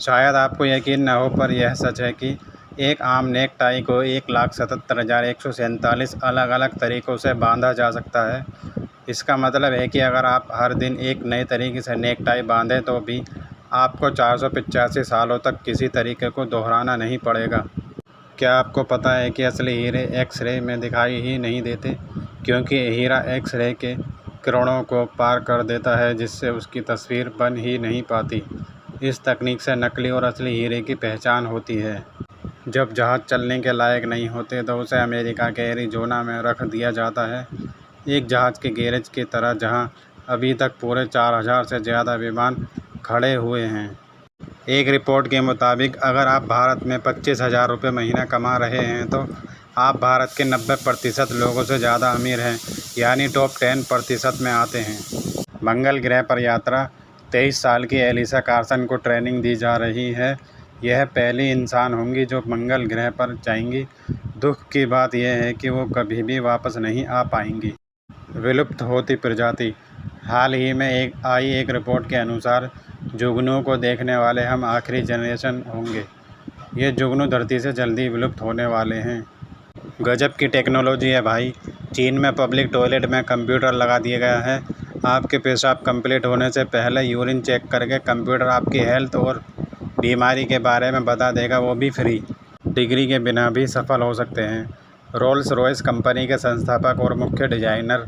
शायद आपको यकीन न हो, पर यह सच है कि एक आम नेक टाई को 1,77,147 अलग अलग तरीक़ों से बाँधा जा सकता है। इसका मतलब है कि अगर आप हर दिन एक नए तरीके से नेक टाई बाँधें तो भी आपको 485 सालों तक किसी तरीके को दोहराना नहीं पड़ेगा। क्या आपको पता है कि असली हीरे एक्स-रे में दिखाई ही नहीं देते, क्योंकि हीरा एक्स-रे के किरणों को पार कर देता है, जिससे उसकी तस्वीर बन ही नहीं पाती। इस तकनीक से नकली और असली हीरे की पहचान होती है। जब जहाज़ चलने के लायक नहीं होते तो उसे अमेरिका के एरिज़ोना में रख दिया जाता है, एक जहाज़ के गैरेज की तरह, जहां अभी तक पूरे 4000 से ज़्यादा विमान खड़े हुए हैं। एक रिपोर्ट के मुताबिक अगर आप भारत में 25,000 रुपये महीना कमा रहे हैं तो आप भारत के 90% लोगों से ज़्यादा अमीर हैं, यानी टॉप 10% में आते हैं। मंगल ग्रह पर यात्रा। 23 साल की एलिसा कार्सन को ट्रेनिंग दी जा रही है। यह पहली इंसान होंगी जो मंगल ग्रह पर जाएंगी। दुख की बात यह है कि वो कभी भी वापस नहीं आ पाएंगी। विलुप्त होती प्रजाति। हाल ही में आई एक रिपोर्ट के अनुसार जुगनुओं को देखने वाले हम आखिरी जनरेशन होंगे। ये जुगनू धरती से जल्दी विलुप्त होने वाले हैं। गजब की टेक्नोलॉजी है भाई। चीन में पब्लिक टॉयलेट में कंप्यूटर लगा दिया गया है। आपके पेशाब कंप्लीट होने से पहले यूरिन चेक करके कंप्यूटर आपकी हेल्थ और बीमारी के बारे में बता देगा, वो भी फ्री। डिग्री के बिना भी सफल हो सकते हैं। रोल्स रॉयस कंपनी के संस्थापक और मुख्य डिजाइनर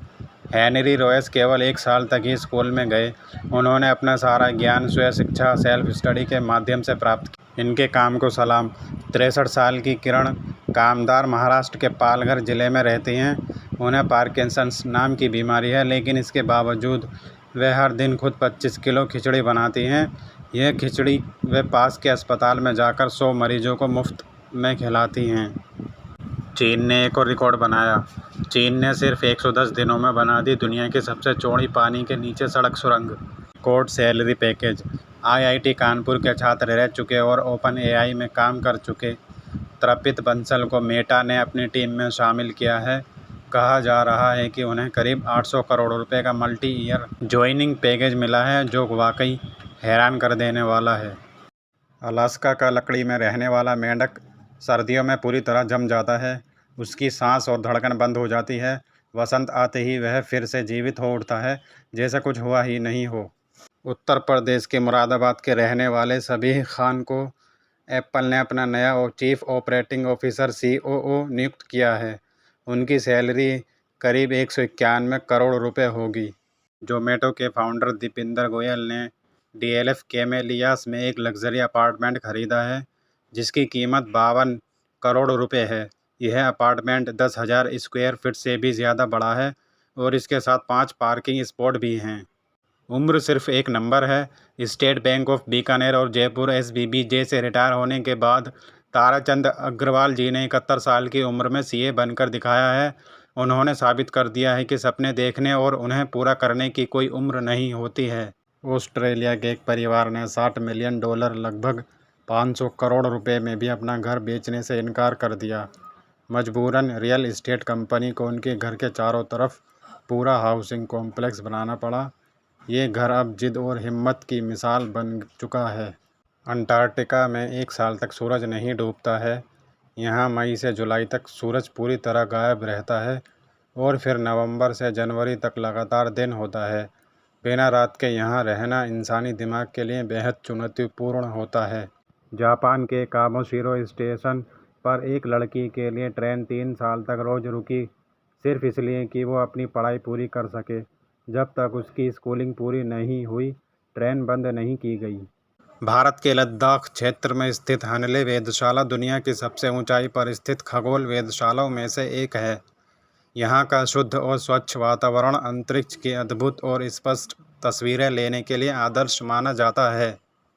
हेनरी रॉयस केवल 1 साल तक ही स्कूल में गए। उन्होंने अपना सारा ज्ञान स्वयं शिक्षा, सेल्फ स्टडी के माध्यम से प्राप्त किया। इनके काम को सलाम। 63 साल की किरण कामदार महाराष्ट्र के पालघर जिले में रहती हैं। उन्हें पार्किंसंस नाम की बीमारी है, लेकिन इसके बावजूद वे हर दिन खुद 25 किलो खिचड़ी बनाती हैं। यह खिचड़ी वे पास के अस्पताल में जाकर 100 मरीजों को मुफ्त में खिलाती हैं। चीन ने एक और रिकॉर्ड बनाया। चीन ने सिर्फ 110 दिनों में बना दी दुनिया की सबसे चौड़ी पानी के नीचे सड़क सुरंग। Code salary package. IIT Kanpur के छात्र रह चुके और ओपन AI में काम कर चुके तृपित बंसल को मेटा ने अपनी टीम में शामिल किया है। कहा जा रहा है कि उन्हें करीब 800 करोड़ रुपए का मल्टी ईयर ज्वाइनिंग पैकेज मिला है, जो वाकई हैरान कर देने वाला है। अलास्का का लकड़ी में रहने वाला मेंढक सर्दियों में पूरी तरह जम जाता है। उसकी सांस और धड़कन बंद हो जाती है। वसंत आते ही वह फिर से जीवित हो उठता है, जैसे कुछ हुआ ही नहीं हो। उत्तर प्रदेश के मुरादाबाद के रहने वाले सबीह खान को एप्पल ने अपना नया चीफ ऑपरेटिंग ऑफिसर COO नियुक्त किया है। उनकी सैलरी करीब 191 करोड़ रुपए होगी। जोमेटो के फाउंडर दीपिंदर गोयल ने DLF कैमेलियास में एक लग्जरी अपार्टमेंट खरीदा है, जिसकी कीमत 52 करोड़ रुपए है। यह अपार्टमेंट 10,000 स्क्वायर फीट से भी ज़्यादा बड़ा है और इसके साथ 5 पार्किंग स्पॉट भी हैं। उम्र सिर्फ एक नंबर है। स्टेट बैंक ऑफ बीकानेर और जयपुर SBBJ से रिटायर होने के बाद ताराचंद अग्रवाल जी ने 71 साल की उम्र में CA बनकर दिखाया है। उन्होंने साबित कर दिया है कि सपने देखने और उन्हें पूरा करने की कोई उम्र नहीं होती है। ऑस्ट्रेलिया के एक परिवार ने $60 मिलियन लगभग 500 करोड़ रुपए में भी अपना घर बेचने से इनकार कर दिया। मजबूरन रियल एस्टेट कंपनी को उनके घर के चारों तरफ पूरा हाउसिंग कॉम्प्लेक्स बनाना पड़ा। ये घर अब जिद और हिम्मत की मिसाल बन चुका है। अंटार्कटिका में 1 साल तक सूरज नहीं डूबता है। यहाँ मई से जुलाई तक सूरज पूरी तरह गायब रहता है और फिर नवंबर से जनवरी तक लगातार दिन होता है। बिना रात के यहाँ रहना इंसानी दिमाग के लिए बेहद चुनौतीपूर्ण होता है। जापान के कामोशिरो स्टेशन पर एक लड़की के लिए ट्रेन 3 साल तक रोज रुकी, सिर्फ इसलिए कि वो अपनी पढ़ाई पूरी कर सके। जब तक उसकी स्कूलिंग पूरी नहीं हुई, ट्रेन बंद नहीं की गई। भारत के लद्दाख क्षेत्र में स्थित हनले वेधशाला दुनिया की सबसे ऊंचाई पर स्थित खगोल वेधशालाओं में से एक है। यहाँ का शुद्ध और स्वच्छ वातावरण अंतरिक्ष की अद्भुत और स्पष्ट तस्वीरें लेने के लिए आदर्श माना जाता है।